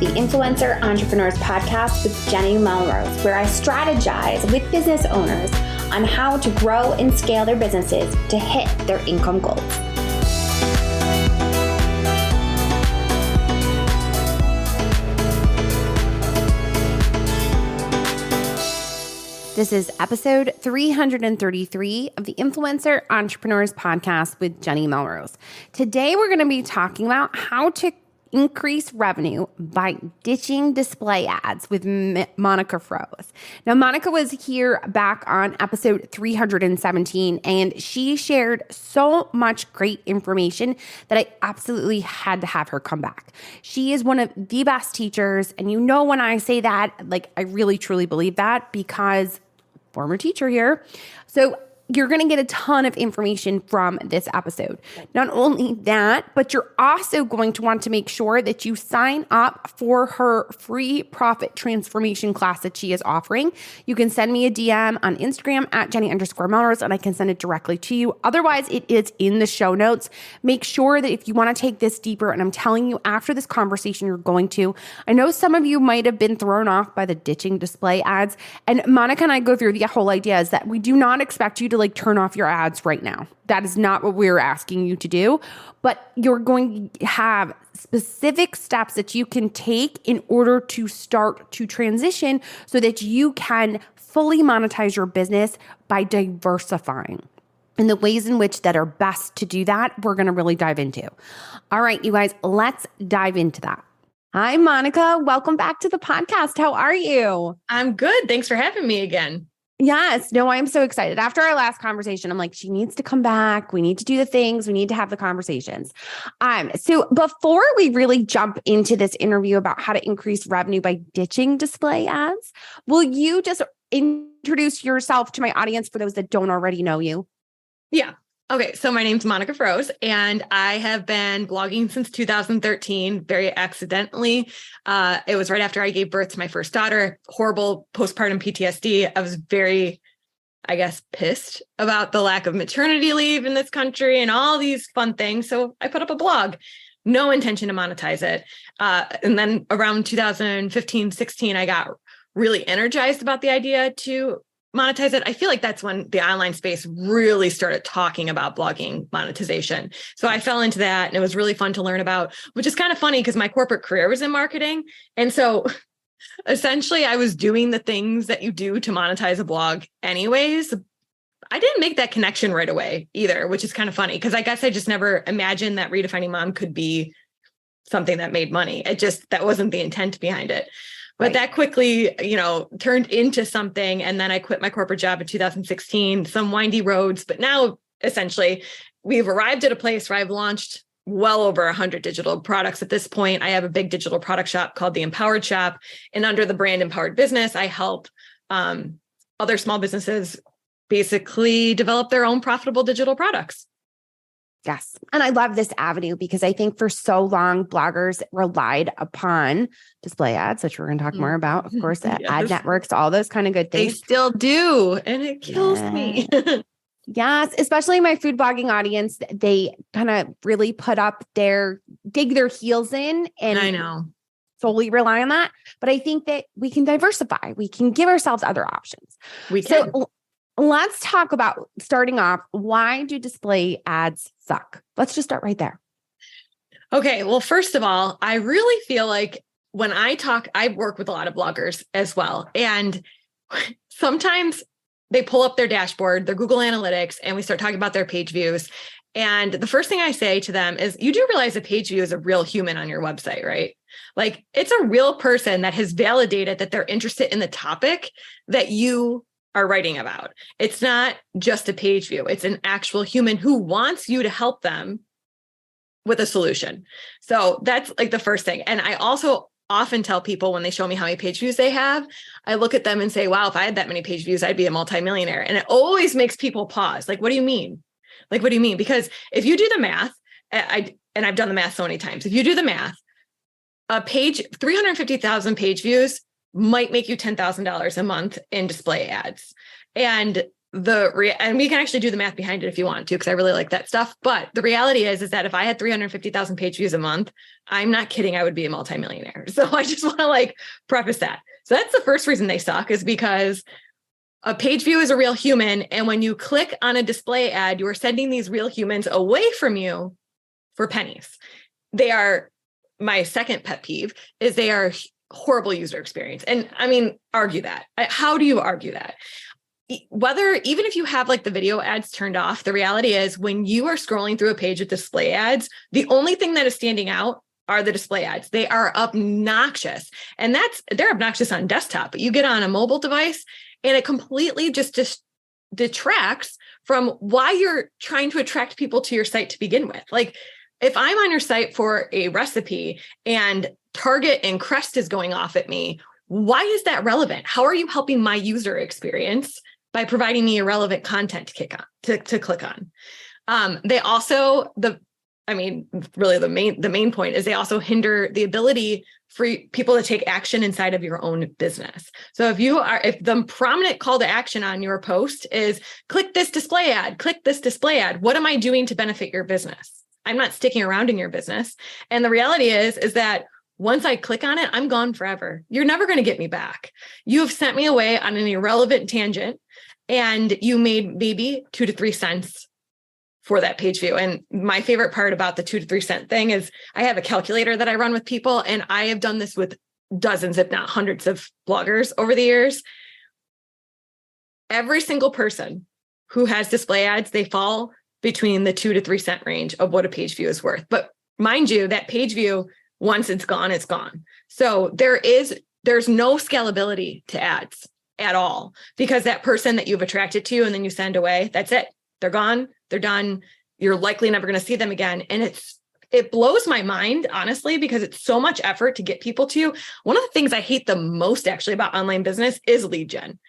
the Influencer Entrepreneurs Podcast with Jenny Melrose, where I strategize with business owners on how to grow and scale their businesses to hit their income goals. This is episode 333 of the Influencer Entrepreneurs Podcast with Jenny Melrose. Today, we're going to be talking about how to increase revenue by ditching display ads with Monica Froese. Now, Monica was here back on episode 317, and she shared so much great information that I absolutely had to have her come back. She is one of the best teachers, and you know when I say that, like I really truly believe that because former teacher here. So you're going to get a ton of information from this episode. Not only that, but you're also going to want to make sure that you sign up for her free profit transformation class that she is offering. You can send me a DM on Instagram at Jenny_Melrose, and I can send it directly to you. Otherwise, it is in the show notes. Make sure that if you want to take this deeper, and I'm telling you after this conversation, you're going to. I know some of you might have been thrown off by the ditching display ads, and Monica and I go through the whole idea is that we do not expect you to turn off your ads right now. That is not what we're asking you to do, but you're going to have specific steps that you can take in order to start to transition so that you can fully monetize your business by diversifying. And the ways in which that are best to do that, we're going to really dive into. All right, you guys, let's dive into that. Hi, Monica. Welcome back to the podcast. How are you? I'm good. Thanks for having me again. Yes. No, I'm so excited. After our last conversation, I'm like, she needs to come back. We need to do the things. We need to have the conversations. So before we really jump into this interview about how to increase revenue by ditching display ads, will you just introduce yourself to my audience for those that don't already know you? Yeah. Okay. So my name's Monica Froese, and I have been blogging since 2013, very accidentally. It was right after I gave birth to my first daughter, horrible postpartum PTSD. I was very, pissed about the lack of maternity leave in this country and all these fun things. So I put up a blog, no intention to monetize it. And then around 2015, 16, I got really energized about the idea to monetize it. I feel like that's when the online space really started talking about blogging monetization. So I fell into that, and it was really fun to learn about, which is kind of funny because my corporate career was in marketing. And so essentially I was doing the things that you do to monetize a blog anyways. I didn't make that connection right away either, which is kind of funny because I guess I just never imagined that Redefining Mom could be something that made money. That wasn't the intent behind it. But that quickly, turned into something. And then I quit my corporate job in 2016, some windy roads. But now, essentially, we've arrived at a place where I've launched well over 100 digital products at this point. I have a big digital product shop called The Empowered Shop. And under the brand Empowered Business, I help other small businesses basically develop their own profitable digital products. Yes. And I love this avenue because I think for so long, bloggers relied upon display ads, which we're going to talk more about, of course, yes. Ad networks, all those kind of good things. They still do. And it kills me. Yes. Especially my food blogging audience. They kind of really dig their heels in and I know. Solely rely on that. But I think that we can diversify. We can give ourselves other options. We can. So let's talk about starting off. Why do display ads suck? Let's just start right there. Okay. Well, first of all, I really feel like when I work with a lot of bloggers as well. And sometimes they pull up their dashboard, their Google Analytics, and we start talking about their page views. And the first thing I say to them is, you do realize a page view is a real human on your website, right? Like it's a real person that has validated that they're interested in the topic that you are writing about. It's not just a page view. It's an actual human who wants you to help them with a solution. So that's like the first thing. And I also often tell people when they show me how many page views they have, I look at them and say, wow, if I had that many page views, I'd be a multimillionaire. And it always makes people pause. Like, what do you mean? Like, what do you mean? Because if you do the math, and I've done the math so many times, if you do the math, a page, 350,000 page views might make you $10,000 a month in display ads. And and we can actually do the math behind it if you want to, because I really like that stuff. But the reality is that if I had 350,000 page views a month, I'm not kidding, I would be a multimillionaire. So I just want to like preface that. So that's the first reason they suck, is because a page view is a real human. And when you click on a display ad, you are sending these real humans away from you for pennies. They are, my second pet peeve is they are horrible user experience. And I mean, argue that. How do you argue that? Even if you have like the video ads turned off, the reality is when you are scrolling through a page with display ads, the only thing that is standing out are the display ads. They are obnoxious. And they're obnoxious on desktop, but you get on a mobile device and it completely just detracts from why you're trying to attract people to your site to begin with. Like if I'm on your site for a recipe and Target and Crest is going off at me, why is that relevant? How are you helping my user experience by providing me irrelevant content to click on? They also, really the main point is they also hinder the ability for people to take action inside of your own business. So if the prominent call to action on your post is click this display ad, what am I doing to benefit your business? I'm not sticking around in your business. And the reality is that once I click on it, I'm gone forever. You're never going to get me back. You have sent me away on an irrelevant tangent and you made maybe 2 to 3 cents for that page view. And my favorite part about the 2 to 3 cent thing is I have a calculator that I run with people, and I have done this with dozens, if not hundreds of bloggers over the years. Every single person who has display ads, they fall between the 2 to 3 cent range of what a page view is worth. But mind you, that page view, once it's gone, it's gone. So there's no scalability to ads at all, because that person that you've attracted to and then you send away, that's it. They're gone. They're done. You're likely never going to see them again. And it blows my mind, honestly, because it's so much effort to get people to you. One of the things I hate the most actually about online business is lead gen.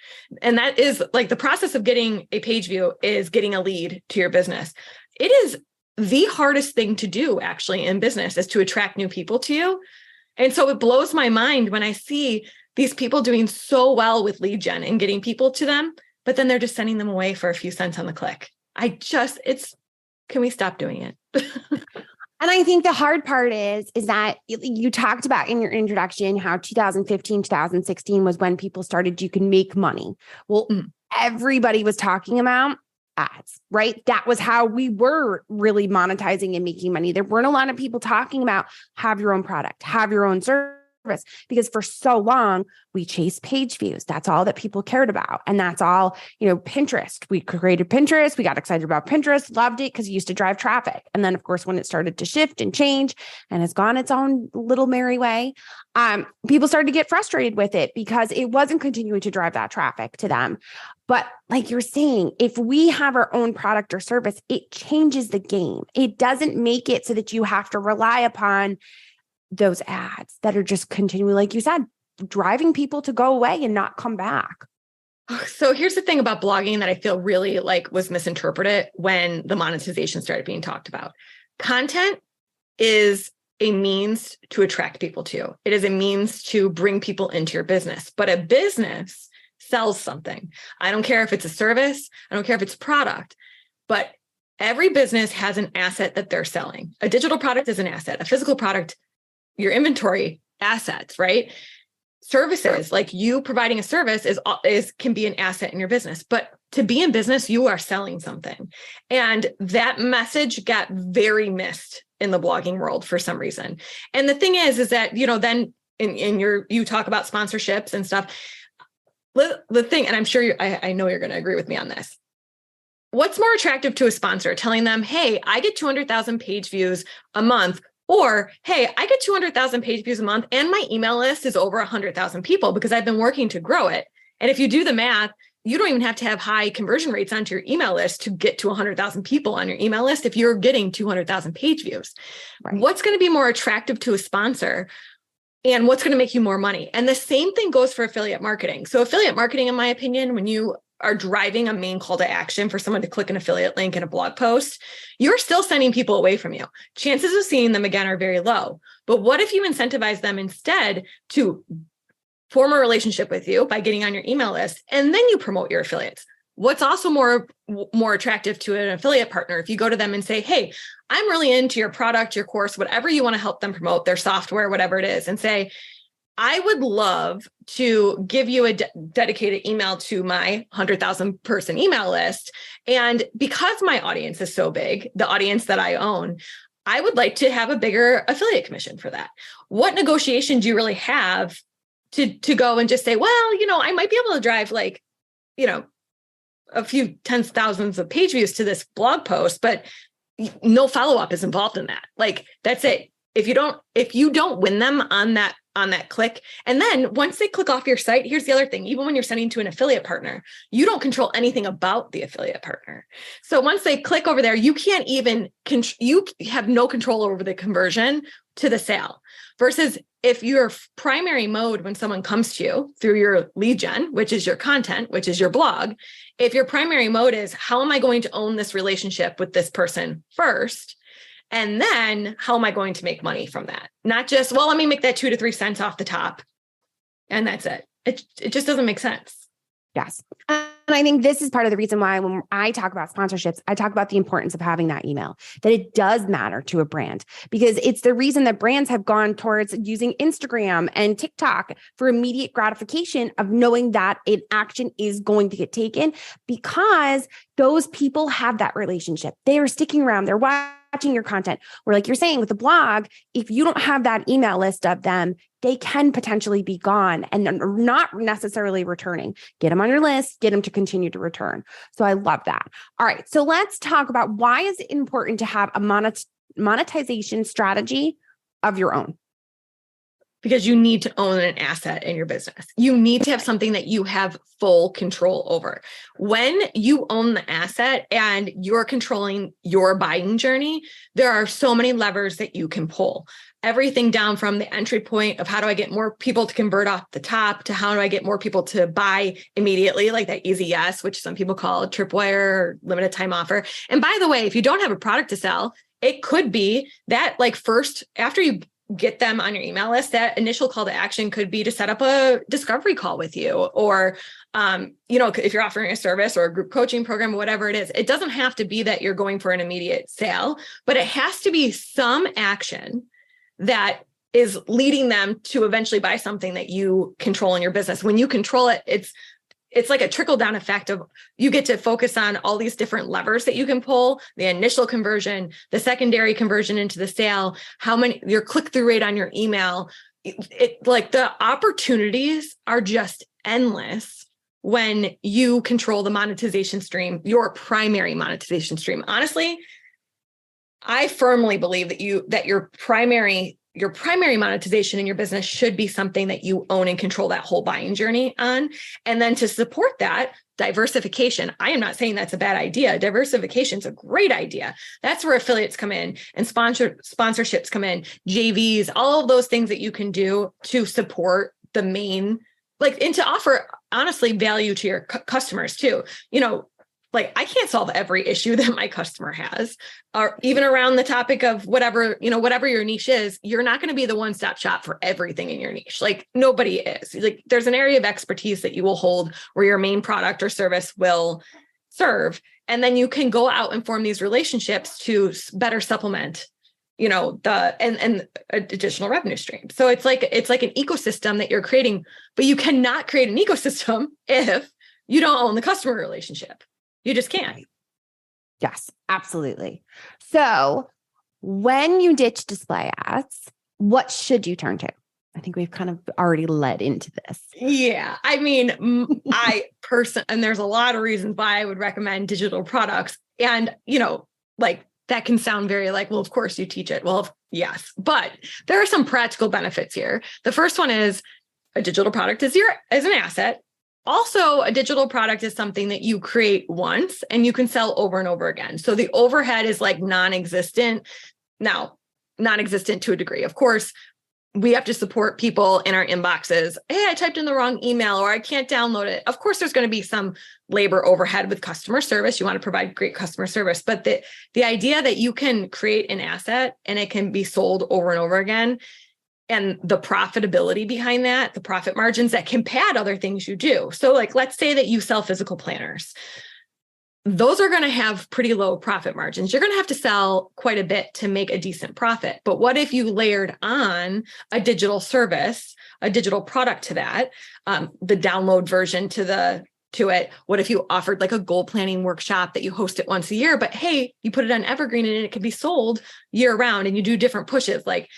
And that is like the process of getting a page view is getting a lead to your business. It is the hardest thing to do actually in business, is to attract new people to you. And so it blows my mind when I see these people doing so well with lead gen and getting people to them, but then they're just sending them away for a few cents on the click. Can we stop doing it? And I think the hard part is that you talked about in your introduction how 2015, 2016 was when people started, you can make money. Well, everybody was talking about ads, right? That was how we were really monetizing and making money. There weren't a lot of people talking about have your own product, have your own service, because for so long we chased page views. That's all that people cared about. And that's all, Pinterest. We created Pinterest. We got excited about Pinterest, loved it because it used to drive traffic. And then of course, when it started to shift and change and has gone its own little merry way, people started to get frustrated with it because it wasn't continuing to drive that traffic to them. But like you're saying, if we have our own product or service, it changes the game. It doesn't make it so that you have to rely upon those ads that are just continually, like you said, driving people to go away and not come back. So here's the thing about blogging that I feel really like was misinterpreted when the monetization started being talked about. Content is a means to attract people to you. It is a means to bring people into your business, but a business sells something. I don't care if it's a service. I don't care if it's product, but every business has an asset that they're selling. A digital product is an asset. A physical product, your inventory, assets, right? Services, like you providing a service can be an asset in your business. But to be in business, you are selling something. And that message got very missed in the blogging world for some reason. And the thing is that, then you talk about sponsorships and stuff. The thing, and I'm sure I know you're going to agree with me on this. What's more attractive to a sponsor? Telling them, hey, I get 200,000 page views a month. Or, hey, I get 200,000 page views a month and my email list is over 100,000 people because I've been working to grow it. And if you do the math, you don't even have to have high conversion rates onto your email list to get to 100,000 people on your email list if you're getting 200,000 page views. Right. What's going to be more attractive to a sponsor and what's going to make you more money? And the same thing goes for affiliate marketing. So affiliate marketing, in my opinion, when you are driving a main call to action for someone to click an affiliate link in a blog post, you're still sending people away from you. Chances of seeing them again are very low. But what if you incentivize them instead to form a relationship with you by getting on your email list, and then you promote your affiliates? What's also more attractive to an affiliate partner, if you go to them and say, hey, I'm really into your product, your course, whatever you want to help them promote, their software, whatever it is, and say, I would love to give you a dedicated email to my 100,000 person email list. And because my audience is so big, the audience that I own, I would like to have a bigger affiliate commission for that. What negotiation do you really have to go and just say, well, I might be able to drive like, a few tens of thousands of page views to this blog post, but no follow-up is involved in that. Like, that's it. If you don't win them on that click, and then once they click off your site, here's the other thing, even when you're sending to an affiliate partner, you don't control anything about the affiliate partner. So once they click over there, you can't even, you have no control over the conversion to the sale. Versus if your primary mode, when someone comes to you through your lead gen, which is your content, which is your blog, if your primary mode is, how am I going to own this relationship with this person first? And then how am I going to make money from that? Not just, well, let me make that 2 to 3 cents off the top. And that's it. It just doesn't make sense. Yes. And I think this is part of the reason why when I talk about sponsorships, I talk about the importance of having that email, that it does matter to a brand, because it's the reason that brands have gone towards using Instagram and TikTok for immediate gratification of knowing that an action is going to get taken, because those people have that relationship. They are sticking around. They're watching your content. Where, like you're saying with the blog, if you don't have that email list of them, they can potentially be gone and not necessarily returning. Get them on your list, get them to continue to return. So I love that. All right. So let's talk about, why is it important to have a monetization strategy of your own? Because you need to own an asset in your business. You need to have something that you have full control over. When you own the asset and you're controlling your buying journey, there are so many levers that you can pull. Everything down from the entry point of how do I get more people to convert off the top, to how do I get more people to buy immediately, like that easy yes, which some people call a tripwire or limited time offer. And by the way, if you don't have a product to sell, it could be that, like, first, after you get them on your email list, that initial call to action could be to set up a discovery call with you, or, if you're offering a service or a group coaching program, whatever it is, it doesn't have to be that you're going for an immediate sale, but it has to be some action that is leading them to eventually buy something that you control in your business. When you control it, it's like a trickle down effect of, you get to focus on all these different levers that you can pull: the initial conversion, the secondary conversion into the sale, your click-through rate on your email. Like, the opportunities are just endless when you control the monetization stream, your primary monetization stream. Honestly, I firmly believe that your primary monetization in your business should be something that you own and control that whole buying journey on. And then to support that, diversification. I am not saying that's a bad idea. Diversification is a great idea. That's where affiliates come in and sponsorships come in, JVs, all of those things that you can do to support the main, and to offer, honestly, value to your customers too. Like, I can't solve every issue that my customer has, or even around the topic of whatever your niche is. You're not going to be the one-stop shop for everything in your niche. Like, nobody is. Like, there's an area of expertise that you will hold where your main product or service will serve. And then you can go out and form these relationships to better supplement, and additional revenue stream. So it's like an ecosystem that you're creating, but you cannot create an ecosystem if you don't own the customer relationship. You just can't. Yes, absolutely. So when you ditch display ads, what should you turn to? I think we've kind of already led into this. Yeah. I mean, and there's a lot of reasons why I would recommend digital products. And, that can sound very like, well, of course you teach it. Well, yes, but there are some practical benefits here. The first one is, a digital product is an asset. Also, a digital product is something that you create once and you can sell over and over again. So the overhead is like non-existent. Now, non-existent to a degree. Of course, we have to support people in our inboxes. Hey, I typed in the wrong email, or I can't download it. Of course, there's going to be some labor overhead with customer service. You want to provide great customer service. But the idea that you can create an asset and it can be sold over and over again, and the profitability behind that, the profit margins that can pad other things you do. So, like, let's say that you sell physical planners. those are going to have pretty low profit margins. You're going to have to sell quite a bit to make a decent profit. But what if you layered on a digital service, a digital product to that, the download version to it? What if you offered like a goal planning workshop that you host it once a year, but hey, you put it on Evergreen and it can be sold year round, and you do different pushes. Like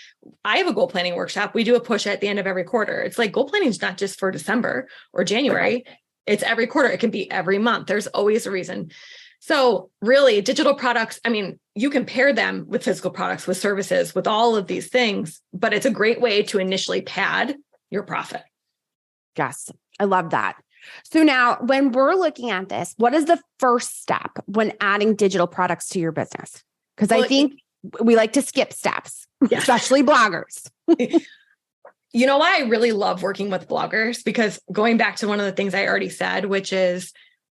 I have a goal planning workshop. We do a push at the end of every quarter. It's like goal planning is not just for December or January. Okay. It's every quarter. It can be every month. There's always a reason. So really digital products, I mean, you can pair them with physical products, with services, with all of these things, but it's a great way to initially pad your profit. Yes, I love that. So now when we're looking at this, what is the first step when adding digital products to your business? Because I think we like to skip steps, especially bloggers. You know why I really love working with bloggers? Because going back to one of the things I already said, which is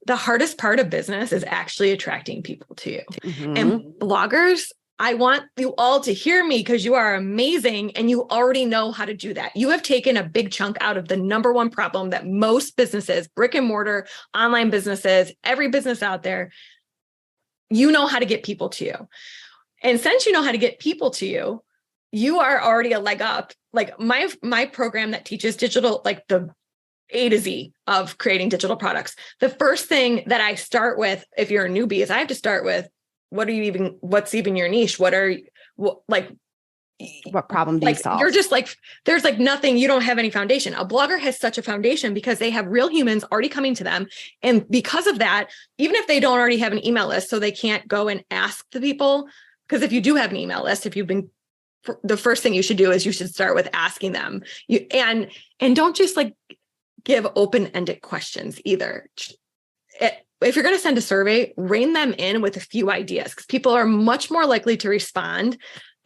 the hardest part of business is actually attracting people to you. Mm-hmm. And bloggers, I want you all to hear me because you are amazing and you already know how to do that. You have taken a big chunk out of the number one problem that most businesses, brick and mortar, online businesses, every business out there, you know how to get people to you. And since you know how to get people to you, you are already a leg up. Like my program that teaches digital, like the A to Z of creating digital products. The first thing that I start with, if you're a newbie, is I have to start with, what's even your niche? What problem do you solve? You're just like, there's like nothing, you don't have any foundation. A blogger has such a foundation because they have real humans already coming to them. And because of that, even if they don't already have an email list, so they can't go and ask the people, because if you do have an email list, the first thing you should do is you should start with asking them. And don't just like give open-ended questions either. If you're going to send a survey, rein them in with a few ideas, because people are much more likely to respond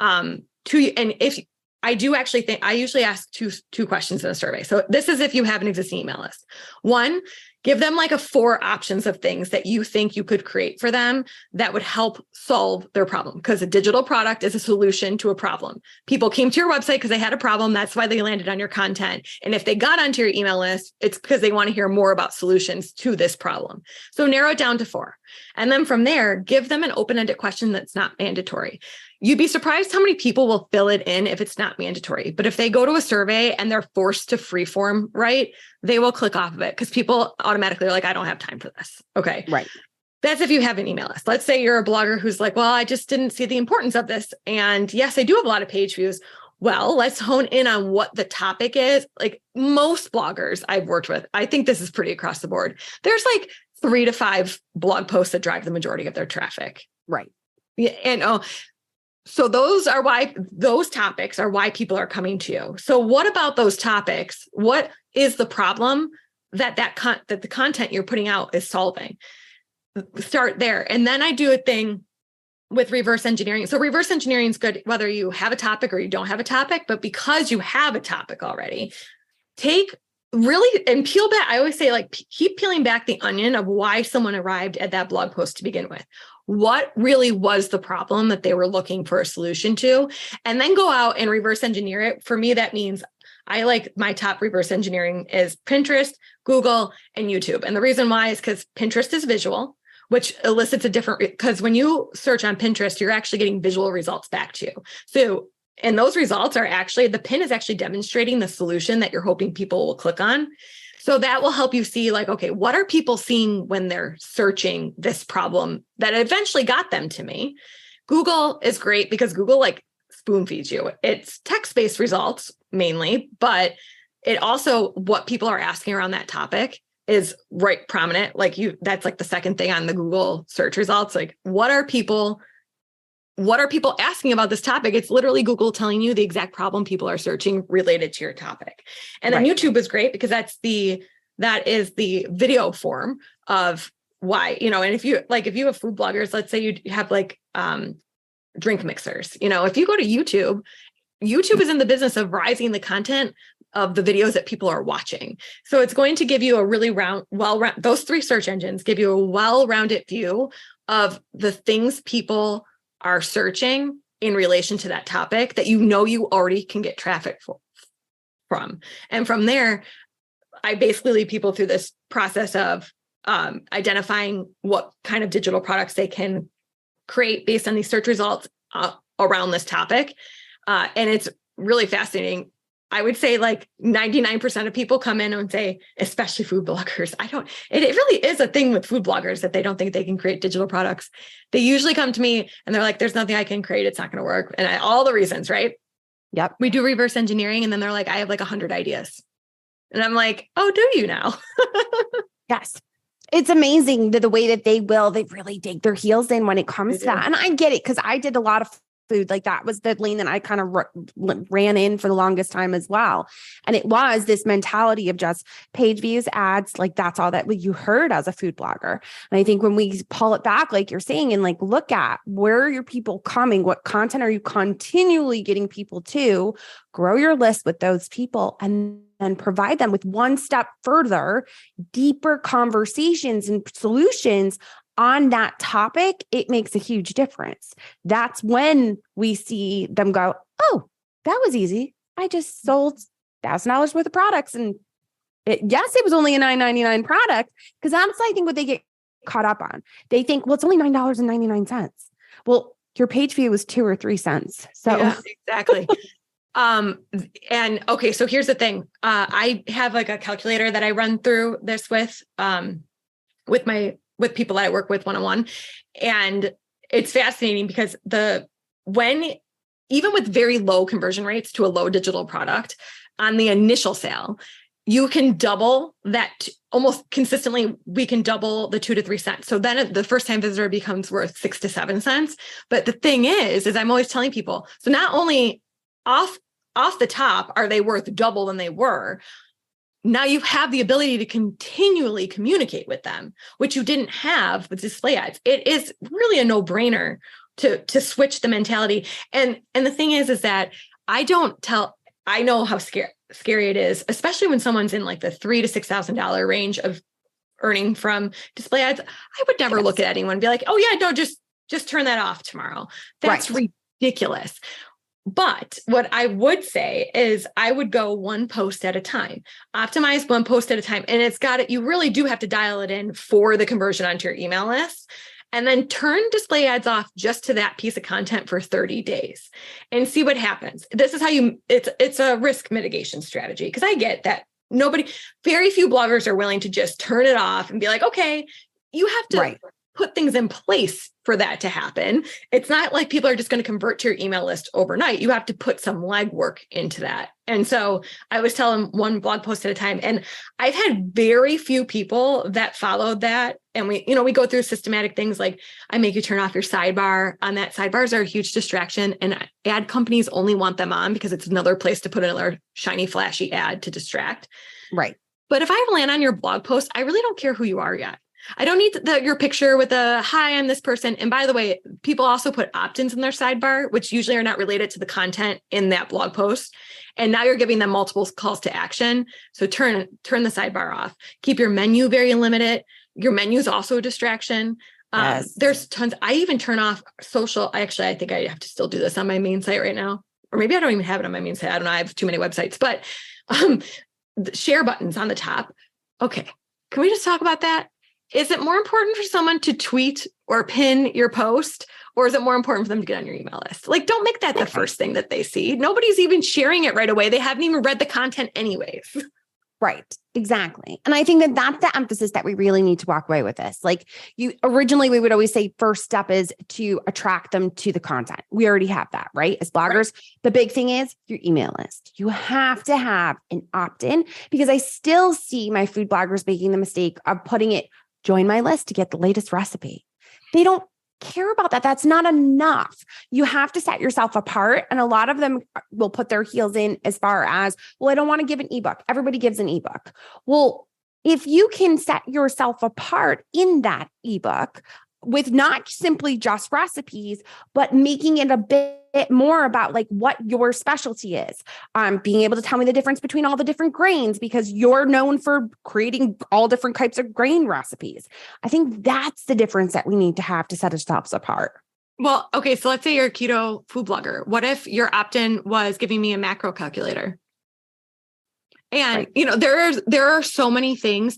to you. And if I do actually think, I usually ask two questions in a survey. So this is if you have an existing email list. One, give them like 4 options of things that you think you could create for them that would help solve their problem. Because a digital product is a solution to a problem. People came to your website because they had a problem. That's why they landed on your content. And if they got onto your email list, it's because they want to hear more about solutions to this problem. So narrow it down to 4. And then from there, give them an open-ended question that's not mandatory. You'd be surprised how many people will fill it in if it's not mandatory. But if they go to a survey and they're forced to freeform, right, they will click off of it because people automatically are like, I don't have time for this. Okay. Right. That's if you have an email list. Let's say you're a blogger who's like, well, I just didn't see the importance of this. And yes, I do have a lot of page views. Well, let's hone in on what the topic is. Like most bloggers I've worked with, I think this is pretty across the board. There's like 3 to 5 blog posts that drive the majority of their traffic. Right. Yeah. And so those topics are why people are coming to you. So what about those topics? What is the problem that the content you're putting out is solving? Start there. And then I do a thing with reverse engineering. So reverse engineering is good whether you have a topic or you don't have a topic, but because you have a topic already, and peel back. I always say, like, keep peeling back the onion of why someone arrived at that blog post to begin with. What really was the problem that they were looking for a solution to? And then go out and reverse engineer it. For me, that means I like my top reverse engineering is Pinterest, Google, and YouTube. And the reason why is because Pinterest is visual, which elicits because when you search on Pinterest, you're actually getting visual results back to you. So, and those results are actually, the pin is actually demonstrating the solution that you're hoping people will click on. So that will help you see, like, okay, what are people seeing when they're searching this problem that eventually got them to me? Google is great because Google like spoon feeds you. It's text-based results mainly, but it also, what people are asking around that topic is right prominent. Like that's like the second thing on the Google search results. Like, what are people asking about this topic? It's literally Google telling you the exact problem people are searching related to your topic. And then YouTube is great because that is the video form of why, and if you have food bloggers, let's say you have like drink mixers, if you go to YouTube is in the business of rising the content of the videos that people are watching. So it's going to give you a really those 3 search engines give you a well-rounded view of the things people are searching in relation to that topic that you already can get traffic from. And from there, I basically lead people through this process of identifying what kind of digital products they can create based on these search results around this topic. And it's really fascinating. I would say like 99% of people come in and say, especially food bloggers. It really is a thing with food bloggers that they don't think they can create digital products. They usually come to me and they're like, there's nothing I can create. It's not going to work. And all the reasons, right? Yep. We do reverse engineering. And then they're like, I have like 100 ideas. And I'm like, oh, do you now? Yes. It's amazing the way that they really dig their heels in when it comes to that. And I get it because I did a lot of food. Like that was the lane that I kind of ran in for the longest time as well. And it was this mentality of just page views, ads, like that's all that you heard as a food blogger. And I think when we pull it back, like you're saying, and like look at where are your people coming, what content are you continually getting people to, grow your list with those people and provide them with one step further, deeper conversations and solutions on that topic, it makes a huge difference. That's when we see them go, oh, that was easy. I just sold $1,000 worth of products. And yes, it was only a $9.99 product, because that's, I think, what they get caught up on. They think, well, it's only $9.99. Well, your page view was 2 or 3 cents. So yeah, exactly. And okay, so here's the thing. I have like a calculator that I run through this with people that I work with one-on-one. And it's fascinating because even with very low conversion rates to a low digital product on the initial sale, you can double that almost consistently. We can double the 2 to 3 cents. So then the first time visitor becomes worth 6 to 7 cents. But the thing is I'm always telling people, so not only off the top are they worth double than they were, now you have the ability to continually communicate with them, which you didn't have with display ads. It is really a no-brainer to switch the mentality. And the thing is that I know how scary it is, especially when someone's in like the $3,000 to $6,000 range of earning from display ads. I would never look at anyone and be like, oh yeah, no, just turn that off tomorrow. That's ridiculous. But what I would say is I would go one post at a time, optimize one post at a time. And you really do have to dial it in for the conversion onto your email list, and then turn display ads off just to that piece of content for 30 days and see what happens. This is how it's a risk mitigation strategy. Because I get that very few bloggers are willing to just turn it off and be like, okay, you have to put things in place for that to happen. It's not like people are just going to convert to your email list overnight. You have to put some legwork into that. And so I was telling one blog post at a time, and I've had very few people that followed that. And we go through systematic things like I make you turn off your sidebar on that. Sidebars are a huge distraction, and ad companies only want them on because it's another place to put another shiny, flashy ad to distract. Right. But if I land on your blog post, I really don't care who you are yet. I don't need your picture with hi, I'm this person. And by the way, people also put opt-ins in their sidebar, which usually are not related to the content in that blog post. And now you're giving them multiple calls to action. So turn the sidebar off. Keep your menu very limited. Your menu is also a distraction. Yes. There's tons. I even turn off social. Actually, I think I have to still do this on my main site right now. Or maybe I don't even have it on my main site. I don't know. I have too many websites. But the share buttons on the top. Okay. Can we just talk about that? Is it more important for someone to tweet or pin your post, or is it more important for them to get on your email list? Like, don't make that the first thing that they see. Nobody's even sharing it right away. They haven't even read the content anyways. Right. Exactly. And I think that's the emphasis that we really need to walk away with this. Like originally we would always say first step is to attract them to the content. We already have that, right? As bloggers, the big thing is your email list. You have to have an opt-in, because I still see my food bloggers making the mistake of putting it, join my list to get the latest recipe. They don't care about that. That's not enough. You have to set yourself apart. And a lot of them will put their heels in as far as, well, I don't want to give an ebook. Everybody gives an ebook. Well, if you can set yourself apart in that ebook with not simply just recipes, but making it a bit more about like what your specialty is, being able to tell me the difference between all the different grains, because you're known for creating all different types of grain recipes. I think that's the difference that we need to have to set ourselves apart. Well, okay. So let's say you're a keto food blogger. What if your opt-in was giving me a macro calculator? And, there are so many things.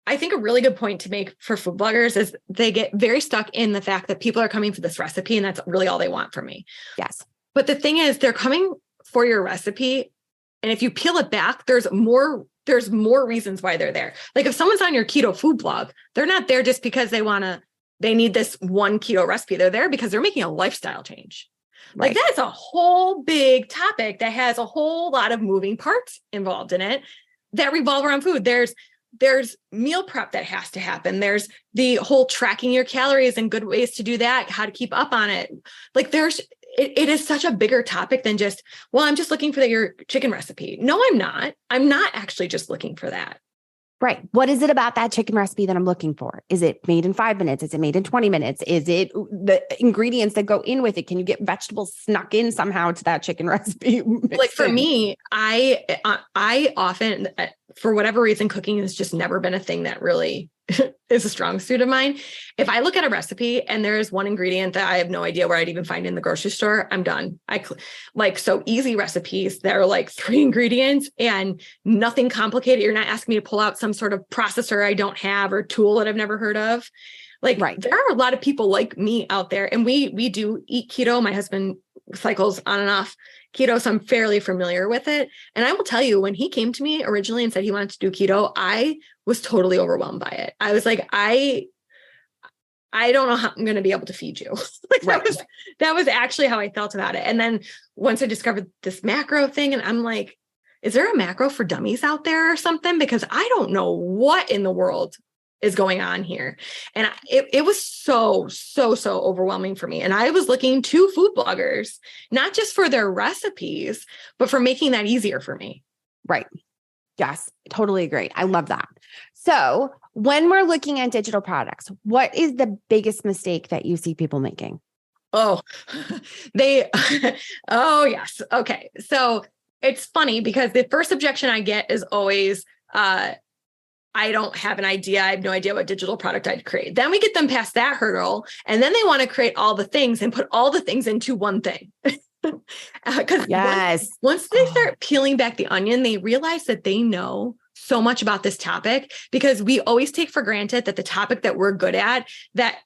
I think a really good point to make for food bloggers is they get very stuck in the fact that people are coming for this recipe and that's really all they want from me. Yes. But the thing is, they're coming for your recipe. And if you peel it back, there's more reasons why they're there. Like if someone's on your keto food blog, they're not there just because they need this one keto recipe. They're there because they're making a lifestyle change. Like that's a whole big topic that has a whole lot of moving parts involved in it that revolve around food. There's meal prep that has to happen. There's the whole tracking your calories and good ways to do that, how to keep up on it. Like it is such a bigger topic than just, well, I'm just looking for your chicken recipe. No, I'm not. I'm not actually just looking for that. Right. What is it about that chicken recipe that I'm looking for? Is it made in 5 minutes? Is it made in 20 minutes? Is it the ingredients that go in with it? Can you get vegetables snuck in somehow to that chicken recipe? Like for me, I often, for whatever reason, cooking has just never been a thing that really is a strong suit of mine. If I look at a recipe and there's one ingredient that I have no idea where I'd even find in the grocery store, I'm done. So easy recipes that are like 3 ingredients and nothing complicated. You're not asking me to pull out some sort of processor I don't have or tool that I've never heard of. Like there are a lot of people like me out there, and we do eat keto. My husband cycles on and off keto, so I'm fairly familiar with it. And I will tell you, when he came to me originally and said he wanted to do keto, I was totally overwhelmed by it. I was like, I don't know how I'm going to be able to feed you. That was actually how I felt about it. And then once I discovered this macro thing, and I'm like, is there a macro for dummies out there or something? Because I don't know what in the world is going on here. And it was so overwhelming for me. And I was looking to food bloggers, not just for their recipes, but for making that easier for me. Right. Yes, totally agree. I love that. So when we're looking at digital products, what is the biggest mistake that you see people making? Oh, oh, yes. Okay. So it's funny because the first objection I get is always, I don't have an idea. I have no idea what digital product I'd create. Then we get them past that hurdle. And then they want to create all the things and put all the things into one thing. Because once they start peeling back the onion, they realize that they know so much about this topic, because we always take for granted that the topic that we're good at, that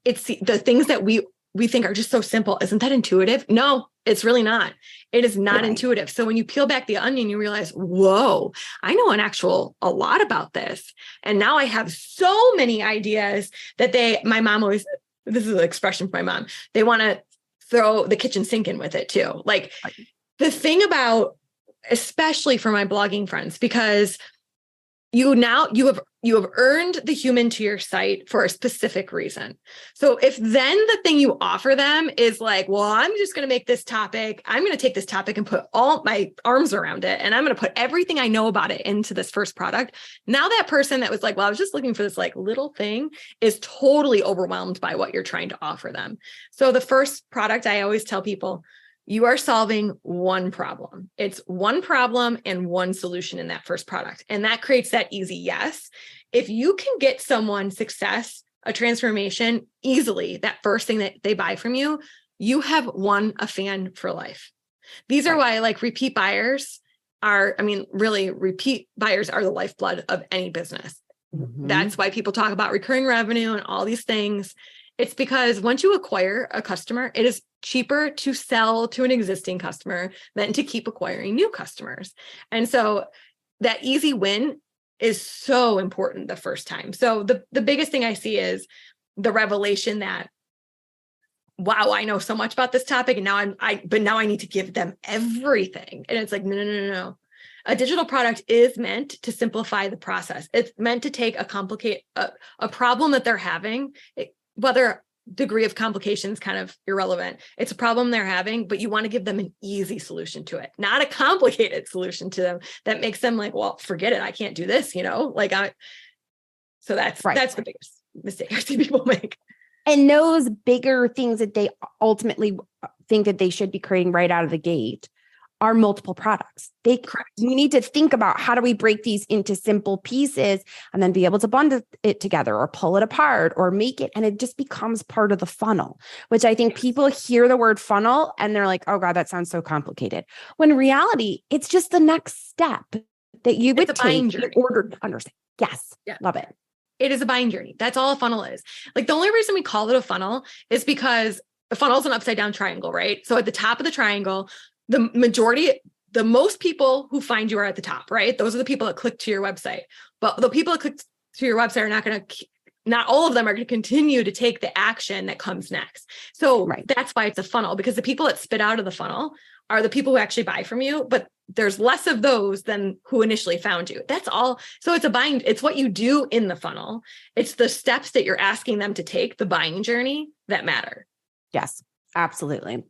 it's the things that we think are just so simple. Isn't that intuitive? No, it's really not. It is not intuitive. So when you peel back the onion, you realize, whoa, I know a lot about this. And now I have so many ideas that my mom always, this is an expression from my mom, they want to throw the kitchen sink in with it too. Like the thing about, especially for my blogging friends, because you have earned the human to your site for a specific reason. So if then the thing you offer them is like, well, I'm just going to make this topic, I'm going to take this topic and put all my arms around it, and I'm going to put everything I know about it into this first product. Now that person that was like, well, I was just looking for this like little thing, is totally overwhelmed by what you're trying to offer them. So the first product, I always tell people, you are solving one problem. It's one problem and one solution in that first product. And that creates that easy yes. If you can get someone success, a transformation easily, that first thing that they buy from you, you have won a fan for life. These are why repeat buyers repeat buyers are the lifeblood of any business. Mm-hmm. That's why people talk about recurring revenue and all these things. It's because once you acquire a customer, it is cheaper to sell to an existing customer than to keep acquiring new customers. And so that easy win is so important the first time. So the biggest thing I see is the revelation that, wow, I know so much about this topic, and now I need to give them everything. And it's like, no. A digital product is meant to simplify the process. It's meant to take a problem that they're having, whether degree of complication is kind of irrelevant. It's a problem they're having, but you want to give them an easy solution to it, not a complicated solution to them that makes them like, well, forget it, I can't do this, So that's the biggest mistake I see people make. And those bigger things that they ultimately think that they should be creating right out of the gate are multiple products. You need to think about, how do we break these into simple pieces and then be able to bundle it together or pull it apart or make it. And it just becomes part of the funnel, which I think people hear the word funnel and they're like, oh God, that sounds so complicated. When in reality, it's just the next step that you would take in order to understand. Yes. Yeah. Love it. It is a buying journey. That's all a funnel is. Like the only reason we call it a funnel is because a funnel is an upside down triangle, right? So at the top of the triangle, the most people who find you are at the top, right? Those are the people that click to your website. But the people that click to your website are not all of them are going to continue to take the action that comes next. So that's why it's a funnel, because the people that spit out of the funnel are the people who actually buy from you, but there's less of those than who initially found you. That's all. So it's what you do in the funnel. It's the steps that you're asking them to take, the buying journey, that matter. Yes, absolutely.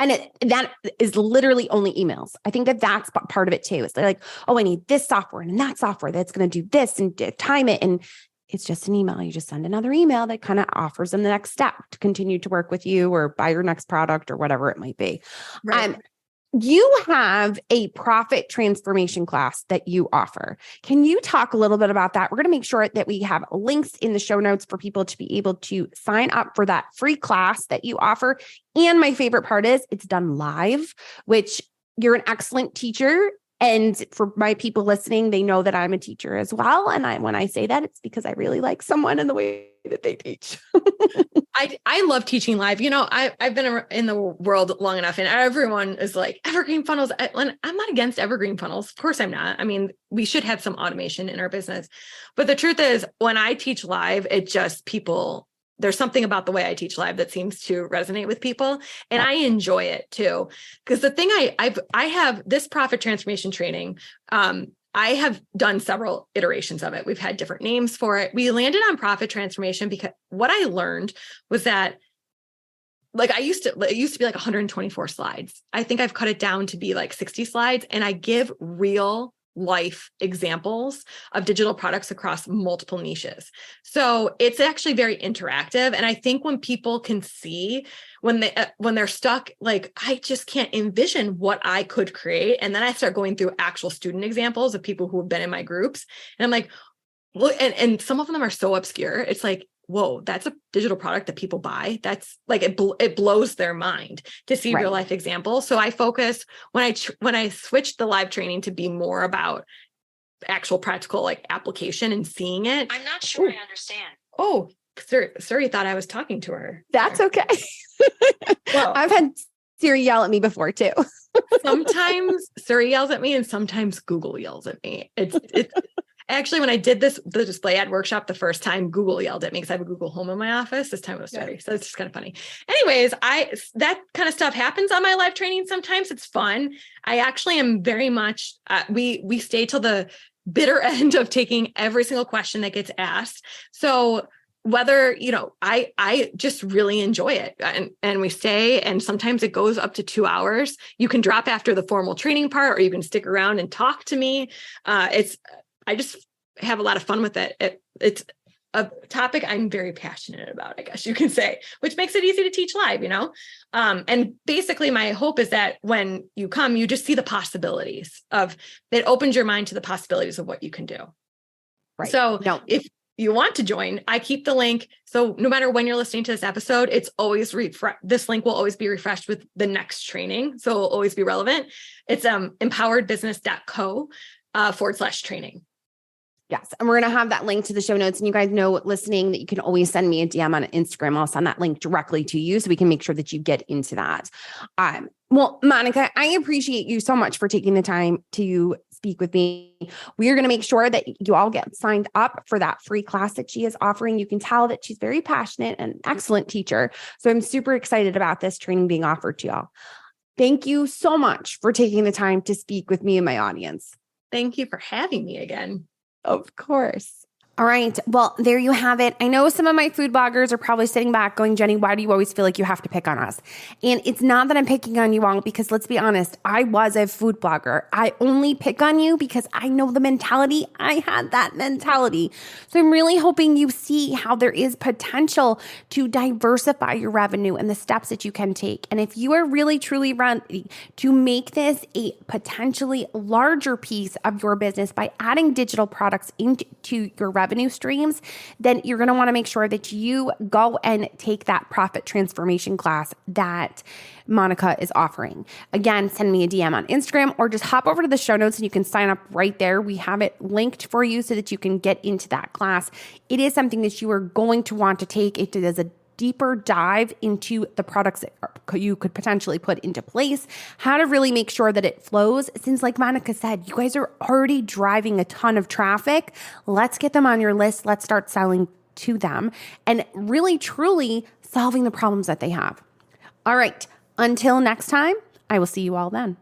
And that is literally only emails. I think that's part of it too. It's like, oh, I need this software and that software that's going to do this and time it. And it's just an email. You just send another email that kind of offers them the next step to continue to work with you or buy your next product or whatever it might be. Right. You have a profit transformation class that you offer. Can you talk a little bit about that? We're going to make sure that we have links in the show notes for people to be able to sign up for that free class that you offer. And my favorite part is it's done live, which you're an excellent teacher. And for my people listening, they know that I'm a teacher as well. And when I say that, it's because I really like someone and the way that they teach. I love teaching live. I've been in the world long enough and everyone is like evergreen funnels. And I'm not against evergreen funnels. Of course I'm not. I mean, we should have some automation in our business. But the truth is when I teach live, there's something about the way I teach live that seems to resonate with people. And I enjoy it too. Because the thing I have this profit transformation training, I have done several iterations of it. We've had different names for it. We landed on profit transformation because what I learned was that it used to be like 124 slides. I think I've cut it down to be like 60 slides. And I give real life examples of digital products across multiple niches. So it's actually very interactive. And I think when people can see when they're stuck, like, I just can't envision what I could create. And then I start going through actual student examples of people who have been in my groups. And I'm like, well, and some of them are so obscure. It's like, whoa, that's a digital product that people buy. That's like, it blows their mind to see real life examples. So I focus when I switched the live training to be more about actual practical, like application and seeing it. I'm not sure I understand. Oh, Suri thought I was talking to her. That's okay. Well, I've had Siri yell at me before too. Sometimes Suri yells at me and sometimes Google yells at me. It's actually, when I did the display ad workshop the first time, Google yelled at me because I have a Google Home in my office. This time it was Suri. So it's just kind of funny. Anyways, that kind of stuff happens on my live training. Sometimes it's fun. I actually am very much, we stay till the bitter end of taking every single question that gets asked. So whether, I just really enjoy it and we stay, and sometimes it goes up to 2 hours. You can drop after the formal training part, or you can stick around and talk to me. I just have a lot of fun with it. It's a topic I'm very passionate about, I guess you can say, which makes it easy to teach live, and basically my hope is that when you come, you just see the possibilities it opens your mind to the possibilities of what you can do. Right. So if you want to join, I keep the link. So no matter when you're listening to this episode, it's always this link will always be refreshed with the next training. So it'll always be relevant. It's empoweredbusiness.co/training. Yes. And we're going to have that link to the show notes. And you guys know listening that you can always send me a DM on Instagram. I'll send that link directly to you so we can make sure that you get into that. Well, Monica, I appreciate you so much for taking the time to speak with me. We are going to make sure that you all get signed up for that free class that she is offering. You can tell that she's very passionate and an excellent teacher. So I'm super excited about this training being offered to y'all. Thank you so much for taking the time to speak with me and my audience. Thank you for having me again. Of course. All right. Well, there you have it. I know some of my food bloggers are probably sitting back going, Jenny, why do you always feel like you have to pick on us? And it's not that I'm picking on you all, because let's be honest, I was a food blogger. I only pick on you because I know the mentality. I had that mentality. So I'm really hoping you see how there is potential to diversify your revenue and the steps that you can take. And if you are really, truly ready to make this a potentially larger piece of your business by adding digital products into your revenue, revenue streams, then you're going to want to make sure that you go and take that profit transformation class that Monica is offering. Again, send me a DM on Instagram or just hop over to the show notes and you can sign up right there. We have it linked for you so that you can get into that class. It is something that you are going to want to take. It is a deeper dive into the products that you could potentially put into place, how to really make sure that it flows. Since like Monica said, you guys are already driving a ton of traffic. Let's get them on your list. Let's start selling to them and really, truly solving the problems that they have. All right. Until next time, I will see you all then.